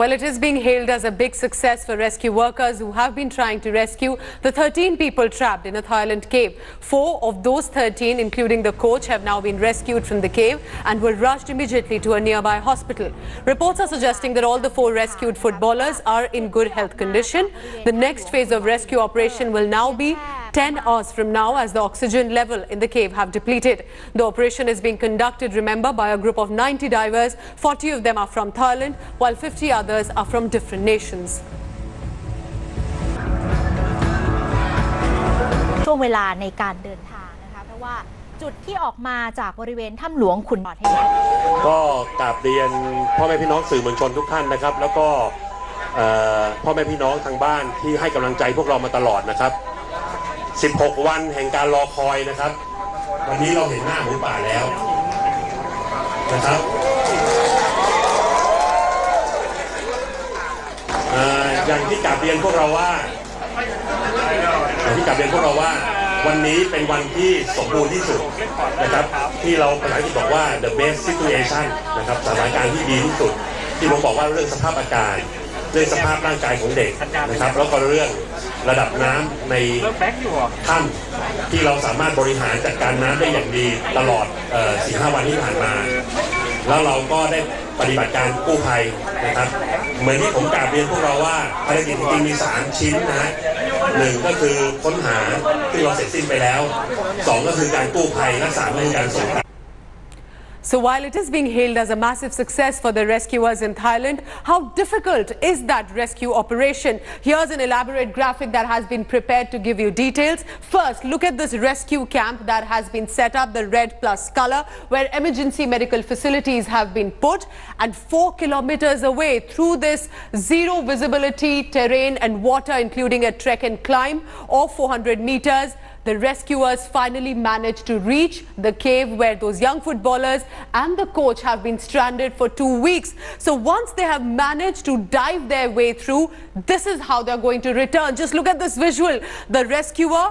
Well, it is being hailed as a big success for rescue workers who have been trying to rescue the 13 people trapped in a Thailand cave. 4 of those 13, including the coach, have now been rescued from the cave and were rushed immediately to a nearby hospital. Reports are suggesting that all the 4 rescued footballers are in good health condition. The next phase of rescue operation will now be 10 hours from now, as the oxygen level in the cave have depleted. The operation is being conducted, remember, by a group of 90 divers. 40 of them are from Thailand, while 50 others are from different nations. ช่วงเวลาในการเดินทางนะคะเพราะว่าจุดที่ออกมาจากบริเวณถ้ำหลวงขุนด่านก็กราบเรียนพ่อแม่พี่น้องสื่อมวลชนทุกท่านนะครับแล้วก็พ่อแม่พี่น้องทางบ้านที่ให้กำลังใจพวกเรามาตลอดนะครับ16 วันแห่งการรอคอยนะครับวันนี้เราเห็นหน้าหมูป่าแล้วนะครับอย่างที่กราบเรียนพวกเราว่าวันนี้เป็นวันที่สมบูรณ์ที่สุดนะครับที่เราภาษาอังกฤษบอกว่า the best situation นะครับสถานการณ์ที่ดีที่สุดที่ผมบอกว่าเรื่องสภาพอากาศเรื่องสภาพร่างกายของเด็กนะครับแล้วก็เรื่องระดับน้ำในถ้ำที่เราสามารถบริหารจัดการน้ำได้อย่างดีตลอด 4-5 วันที่ผ่านมาแล้วเราก็ได้ปฏิบัติการกู้ภัยนะครับเหมือนที่ผมกล่าวเรียนพวกเราว่าภารกิจจริงๆมี3 ชิ้นนะฮะ1ก็คือค้นหาที่เราเสร็จสิ้นไปแล้ว2ก็คือการกู้ภัยและ3ก็คือการส่งSo while it is being hailed as a massive success for the rescuers in Thailand, how difficult is that rescue operation? Here's an elaborate graphic that has been prepared to give you details. First, look at this rescue camp that has been set up, the red plus color, where emergency medical facilities have been put. And 4 kilometers away through this zero visibility terrain and water, including a trek and climb of 400 meters, the rescuers finally managed to reach the cave where those young footballers and the coach have been stranded for 2 weeks. So once they have managed to dive their way through, this is how they're going to return. Just look at this visual. The rescuer,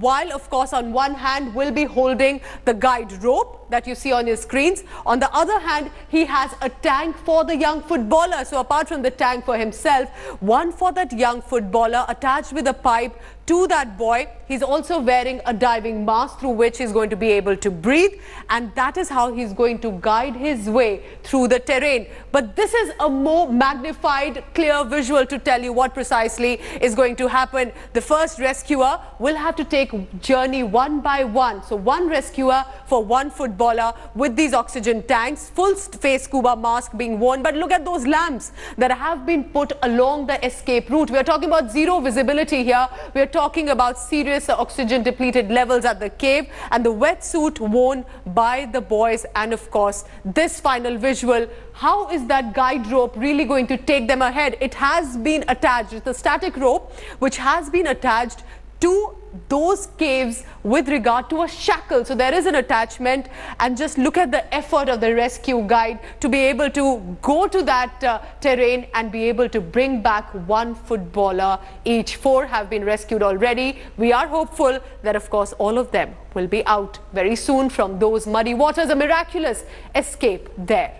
while of course on one hand will be holding the guide rope that you see on your screens, on the other hand he has a tank for the young footballer. So apart from the tank for himself, one for that young footballer attached with a pipe to that boy. He's also wearing a diving mask through which he's going to be able to breathe, and that is how he's going to guide his way through the terrain. But this is a more magnified, clear visual to tell you what precisely is going to happen. The first rescuer will have to take journey one by one. So one rescuer for one footballer with these oxygen tanks, full face scuba mask being worn. But look at those lamps that have been put along the escape route. We are talking about zero visibility here. We are talking about serious oxygen depleted levels at the cave, and the wetsuit worn by the boys, and of course this final visual. How is that guide rope really going to take them ahead? It has been attached. It's a static rope which has been attached to those caves with regard to a shackle. So there is an attachment, and just look at the effort of the rescue guide to be able to go to that terrain and be able to bring back one footballer each. 4 have been rescued already. We are hopeful that of course all of them will be out very soon from those muddy waters. A miraculous escape there.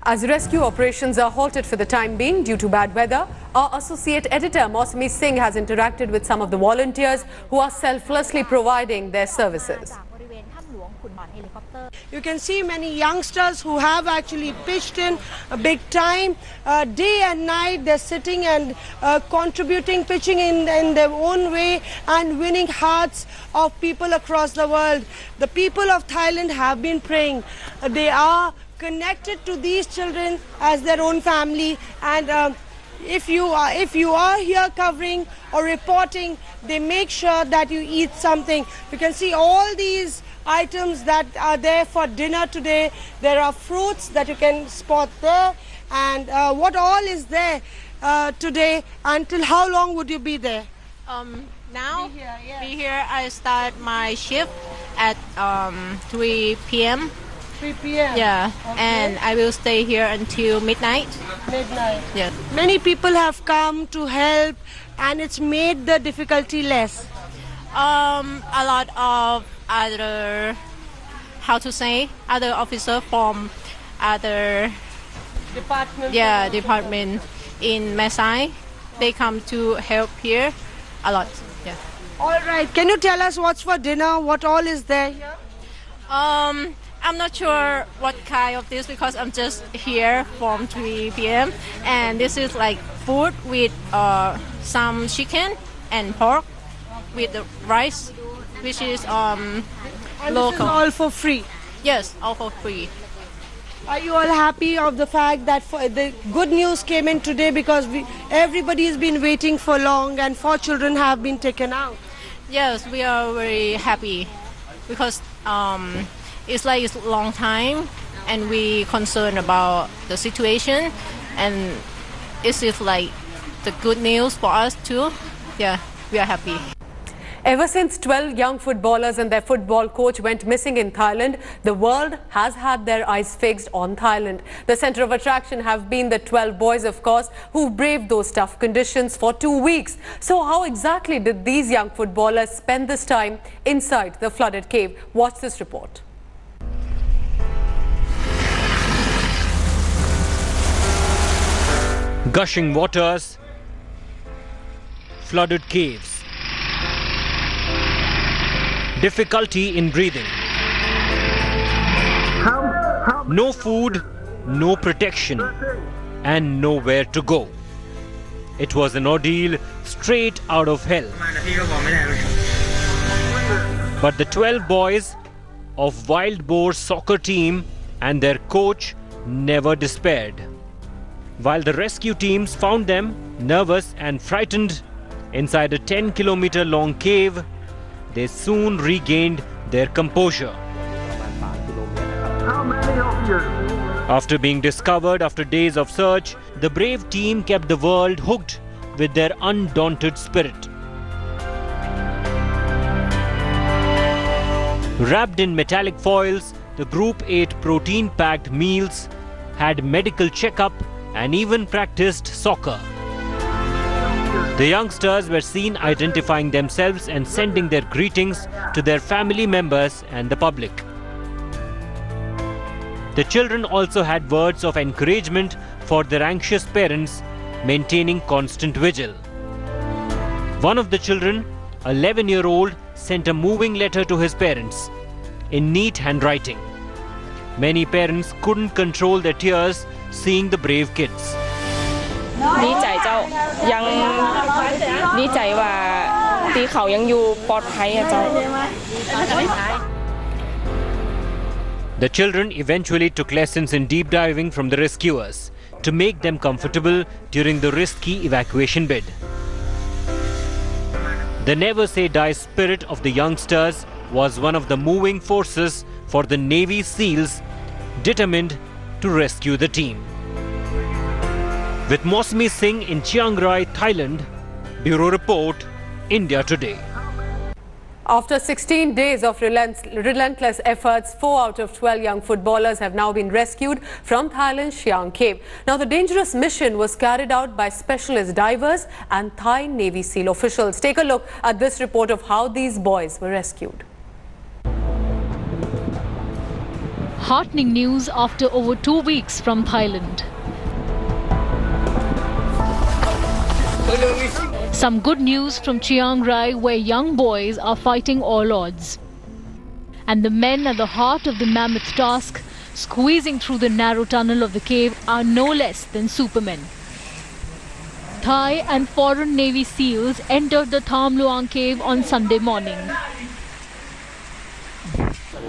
As rescue operations are halted for the time being due to bad weather, our associate editor Mausami Singh has interacted with some of the volunteers who are selflessly providing their services. You can see many youngsters who have actually pitched in a big time. Day and night they're sitting and contributing, pitching in their own way and winning hearts of people across the world. The people of Thailand have been praying. They are connected to these children as their own family, and if you are here covering or reporting, they make sure that you eat something. You can see all these items that are there for dinner today. There are fruits that you can spot there, and what all is there today. Until how long would you be there? Now be here. I start my shift at 3 p.m. 3 p.m. Yeah, okay. And I will stay here until midnight. Midnight. Yeah. Many people have come to help, and it's made the difficulty less. A lot of other, other officers from other department in Masai. They come to help here a lot. Yeah. All right. Can you tell us what's for dinner? What all is there here? I'm not sure what kind of this because I'm just here from 3 p.m. and this is like food with some chicken and pork with the rice, which is and local. This is all for free? Yes, all for free. Are you all happy of the fact that the good news came in today because everybody has been waiting for long and 4 children have been taken out? Yes, we are very happy because it's a long time and we concerned about the situation and it's like the good news for us too. Yeah, we are happy. Ever since 12 young footballers and their football coach went missing in Thailand, the world has had their eyes fixed on Thailand. The center of attraction have been the 12 boys, of course, who braved those tough conditions for 2 weeks. So how exactly did these young footballers spend this time inside the flooded cave? Watch this report. Gushing waters, flooded caves. Difficulty in breathing. No food, no protection, and nowhere to go. It was an ordeal straight out of hell. But the 12 boys of Wild Boar soccer team and their coach never despaired. While the rescue teams found them nervous and frightened inside a 10-kilometer long cave, they soon regained their composure. After being discovered after days of search, the brave team kept the world hooked with their undaunted spirit. Wrapped in metallic foils, the group ate protein-packed meals, had medical checkup, and even practiced soccer. The youngsters were seen identifying themselves and sending their greetings to their family members and the public. The children also had words of encouragement for their anxious parents, maintaining constant vigil. One of the children, an 11-year-old, sent a moving letter to his parents in neat handwriting. Many parents couldn't control their tears seeing the brave kids. The children eventually took lessons in deep diving from the rescuers to make them comfortable during the risky evacuation bid. The never-say-die spirit of the youngsters was one of the moving forces for the Navy SEALs determined to rescue the team. With Mosmi Singh in Chiang Rai, Thailand, Bureau Report, India Today. After 16 days of relentless efforts, 4 out of 12 young footballers have now been rescued from Thailand's Chiang Cave. Now, the dangerous mission was carried out by specialist divers and Thai Navy SEAL officials. Take a look at this report of how these boys were rescued. Heartening news after over 2 weeks from Thailand. Some good news from Chiang Rai, where young boys are fighting all odds. And the men at the heart of the mammoth task, squeezing through the narrow tunnel of the cave, are no less than supermen. Thai and foreign Navy SEALs entered the Tham Luang cave on Sunday morning.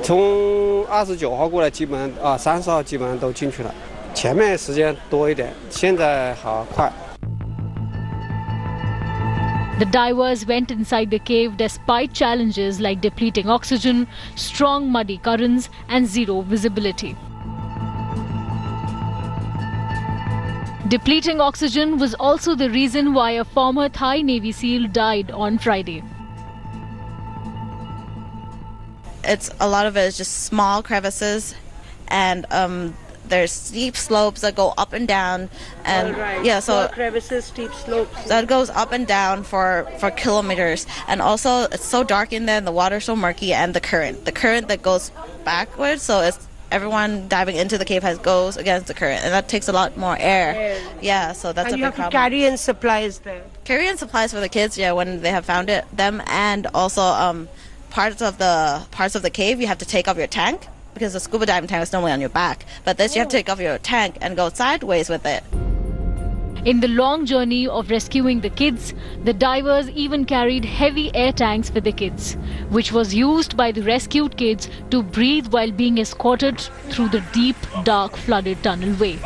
从29号过来，基本30号基本上都进去了。前面时间多一点，现在好快。 The divers went inside the cave despite challenges like depleting oxygen, strong muddy currents, and zero visibility. Depleting oxygen was also the reason why a former Thai Navy SEAL died on Friday. A lot of it is just small crevices, and there's steep slopes that go up and down, and yeah, so crevices, steep slopes that goes up and down for kilometers. And also, it's so dark in there, and the water's so murky, and the current that goes backwards, so everyone diving into the cave goes against the current, and that takes a lot more air. Yeah, so that's a big problem. And you have to carry in supplies there. Carry in supplies for the kids, yeah, when they have found them, and also parts of the cave you have to take off your tank, because the scuba diving tank is normally on your back, but this you have to take off your tank and go sideways with it. In the long journey of rescuing the kids, the divers even carried heavy air tanks for the kids, which was used by the rescued kids to breathe while being escorted through the deep, dark, flooded tunnelway.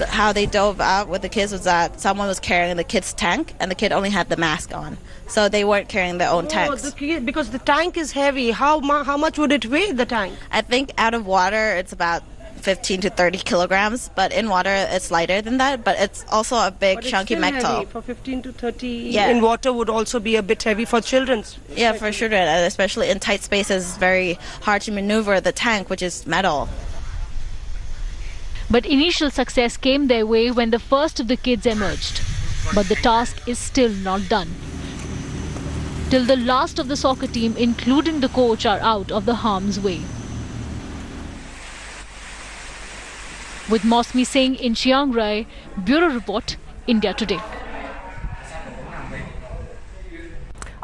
How they dove out with the kids was that someone was carrying the kid's tank, and the kid only had the mask on, so they weren't carrying their own tanks. Because the tank is heavy, how much would it weigh, the tank? I think out of water it's about 15 to 30 kilograms, but in water it's lighter than that, but it's also a big chunky metal. Heavy. For 15 to 30 in water would also be a bit heavy for children. Yeah, for children, and especially in tight spaces, it's very hard to maneuver the tank, which is metal. But initial success came their way when the first of the kids emerged. But the task is still not done. Till the last of the soccer team, including the coach, are out of the harm's way. With Mosmi Singh in Chiang Rai, Bureau Report, India Today.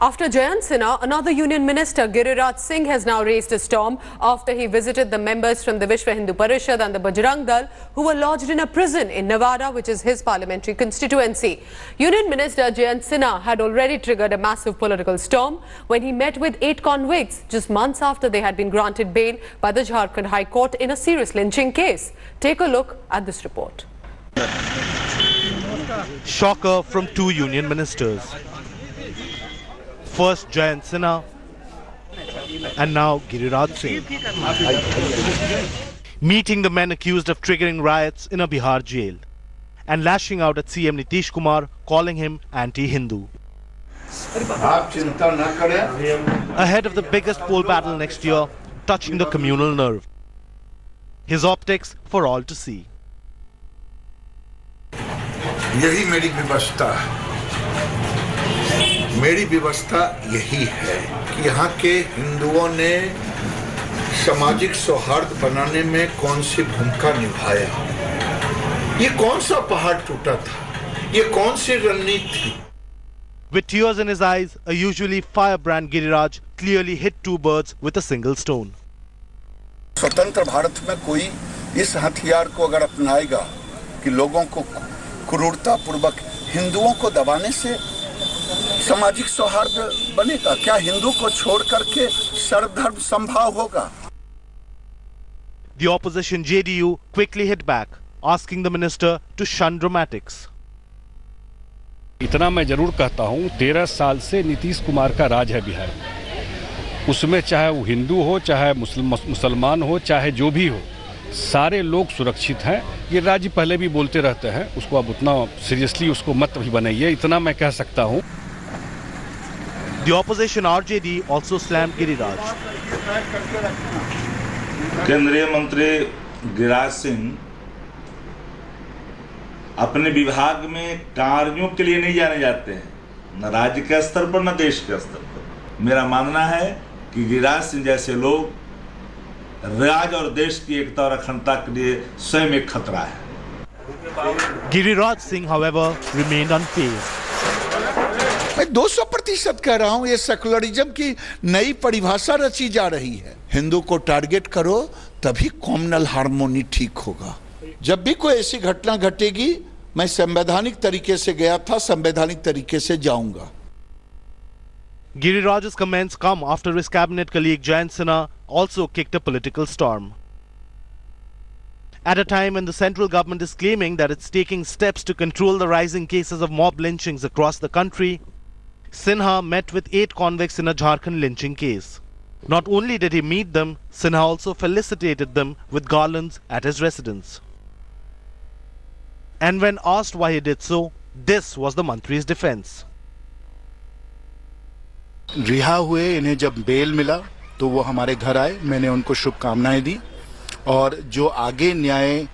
After Jayant Sinha, another union minister, Giriraj Singh, has now raised a storm after he visited the members from the Vishwa Hindu Parishad and the Bajrang Dal who were lodged in a prison in Nevada, which is his parliamentary constituency. Union Minister Jayant Sinha had already triggered a massive political storm when he met with 8 convicts just months after they had been granted bail by the Jharkhand High Court in a serious lynching case. Take a look at this report. Shocker from 2 union ministers. First Jayant Sinha and now Giriraj Singh. Meeting the men accused of triggering riots in a Bihar jail and lashing out at CM Nitish Kumar, calling him anti-Hindu. Ahead of the biggest poll battle next year, touching the communal nerve. His optics for all to see. यही मेरी व्यवस्था है। मेरी व्यवस्था यही है कि यहाँ के हिंदुओं ने सामाजिक सौहार्द बनाने में कौन सी भूमिका निभाया, ये कौन सा पहाड़ टूटा था, ये कौन सी रणनीति थी. With tears in his eyes, a usually firebrand Giriraj clearly hit 2 birds with a single stone. स्वतंत्र भारत में कोई इस हथियार को अगर अपनाएगा कि लोगों को क्रूरतापूर्वक हिंदुओं को दबाने से सामाजिक सौहार्द बनेगा, क्या हिंदू को छोड़ करके सर्वधर्म संभाव होगा? The opposition JDU quickly hit back, asking the minister to shun dramatics. इतना मैं जरूर कहता हूं, 13 साल से नीतीश कुमार का राज है बिहार में। उसमें चाहे वो हिंदू हो, चाहे मुसलमान हो, चाहे जो भी हो, सारे लोग सुरक्षित हैं। ये राज्य पहले भी बोलते रहते हैं, उसको अब उतना सीरियसली उसको मत भी बनाइए, इतना मैं कह सकता हूं। The opposition RJD also slammed Giriraj. केंद्रीय मंत्री गिरिराज सिंह अपने विभाग में कार्यों के लिए नहीं जाने जाते हैं, न राज्य के स्तर पर न देश के स्तर पर। मेरा मानना है कि गिरिराज सिंह जैसे लोग राज्य और देश की एकता और अखंडता के लिए स्वयं एक खतरा है। Giriraj Singh, however, remained unfazed. मैं 200% कह रहा हूं, ये सेकुलरिज्म की नई परिभाषा रची जा रही है। हिंदू को टारगेट करो तभी कॉम्युनल हार्मोनी ठीक होगा। जब भी कोई ऐसी घटना घटेगी, मैं संवैधानिक तरीके से गया था, संवैधानिक तरीके से जाऊंगा। Giriraj's comments come after his cabinet colleague Jayant Sinha also kicked a political storm. At a time when the central government is claiming that it's taking steps to control the rising cases of mob lynchings across the country, Sinha met with 8 convicts in a Jharkhand lynching case. Not only did he meet them, Sinha also felicitated them with garlands at his residence. And when asked why he did so, this was the Mantri's defense. रिहा हुए, इन्हें जब bell मिला तो वो हमारे घर आए, मैंने उनको शुभकामनाएं दी और जो आगे न्याय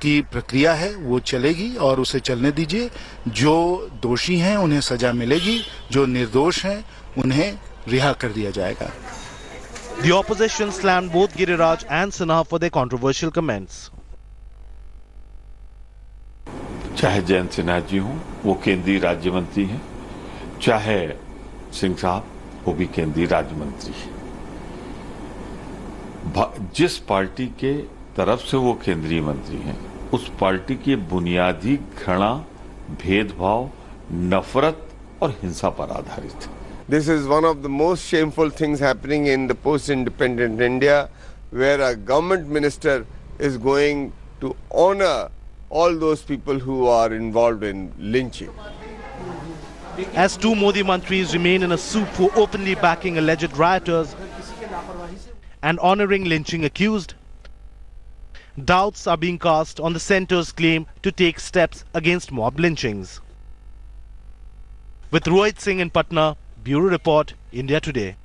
की प्रक्रिया है वो चलेगी और उसे चलने दीजिए। जो दोषी हैं उन्हें सजा मिलेगी, जो निर्दोष हैं उन्हें रिहा कर दिया जाएगा। The opposition slammed both Giriraj and Sinha for their controversial comments. चाहे जयंत सिन्हा जी हों, वो केंद्रीय राज्य मंत्री हैं, चाहे सिंह साहब, वो भी केंद्रीय राज्य मंत्री हैं। जिस पार्टी के तरफ से वो केंद्रीय मंत्री हैं, उस पार्टी की बुनियादी घृणा, भेदभाव, नफरत और हिंसा पर आधारित है। This is one of the most shameful things happening in the post-independent India, where a government minister is going to honor all those people who are involved in lynching. As two Modi mantris remain in a soup for openly backing alleged rioters and honoring lynching accused, doubts are being cast on the centre's claim to take steps against mob lynchings. With Rohit Singh in Patna, Bureau Report, India Today.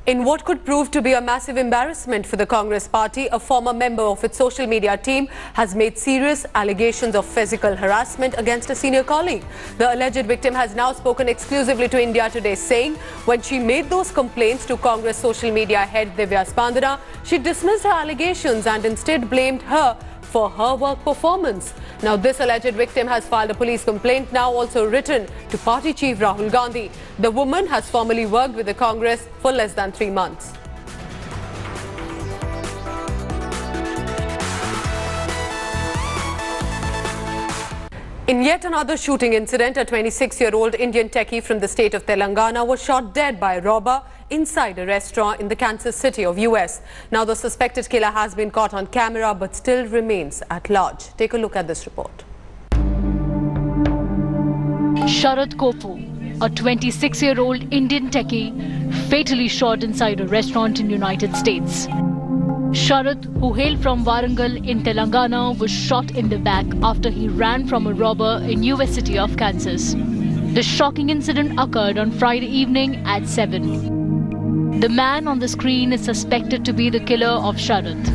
In what could prove to be a massive embarrassment for the Congress party, a former member of its social media team has made serious allegations of physical harassment against a senior colleague. The alleged victim has now spoken exclusively to India Today, saying when she made those complaints to Congress social media head Divya Spandana, she dismissed her allegations and instead blamed her for her work performance. Now this alleged victim has filed a police complaint, now also written to party chief Rahul Gandhi. The woman has formerly worked with the Congress for less than 3 months. In yet another shooting incident, a 26-year-old Indian techie from the state of Telangana was shot dead by a robber inside a restaurant in the Kansas City of US. Now the suspected killer has been caught on camera but still remains at large. Take a look at this report. Sharad Kopu, a 26-year-old Indian techie, fatally shot inside a restaurant in United States. Sharad, who hailed from Warangal in Telangana, was shot in the back after he ran from a robber in US city of Kansas. The shocking incident occurred on Friday evening at 7. The man on the screen is suspected to be the killer of Sharad.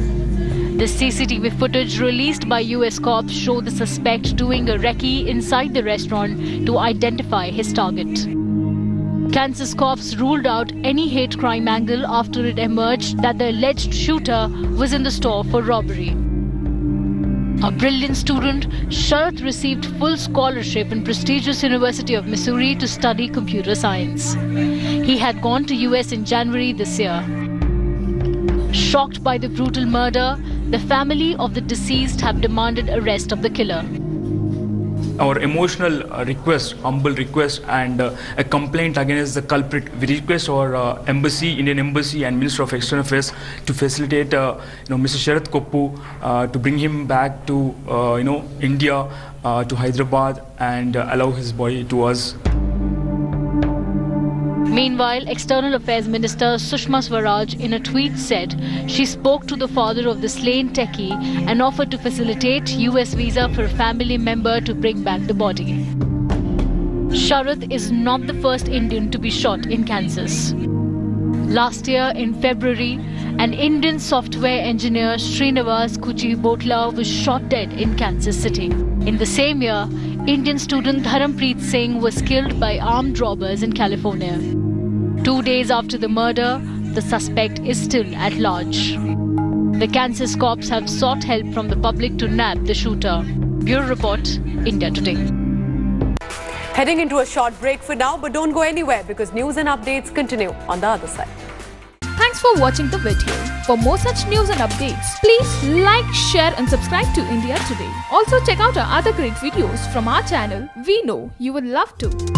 The CCTV footage released by US cops show the suspect doing a recce inside the restaurant to identify his target. Kansas cops ruled out any hate crime angle after it emerged that the alleged shooter was in the store for robbery. A brilliant student, Sharad received full scholarship in prestigious University of Missouri to study computer science. He had gone to US in January this year. Shocked by the brutal murder, the family of the deceased have demanded arrest of the killer. Our emotional request, humble request, and a complaint against the culprit. We request our embassy, Indian Embassy, and Minister of External Affairs to facilitate, Mr. Sharad Kopu to bring him back to, India, to Hyderabad, and allow his body to us. Meanwhile, External Affairs Minister Sushma Swaraj in a tweet said she spoke to the father of the slain techie and offered to facilitate US visa for a family member to bring back the body. Sharad is not the first Indian to be shot in Kansas. Last year in February, an Indian software engineer Srinivas Kuchibotla was shot dead in Kansas City. In the same year, Indian student Dharampreet Singh was killed by armed robbers in California. 2 days after the murder, the suspect is still at large. The Kansas cops have sought help from the public to nab the shooter. Bureau Report, India Today. Heading into a short break for now, but don't go anywhere because news and updates continue on the other side. Thanks for watching the video. For more such news and updates, please like, share and subscribe to India Today. Also check out our other great videos from our channel. We know you will love to.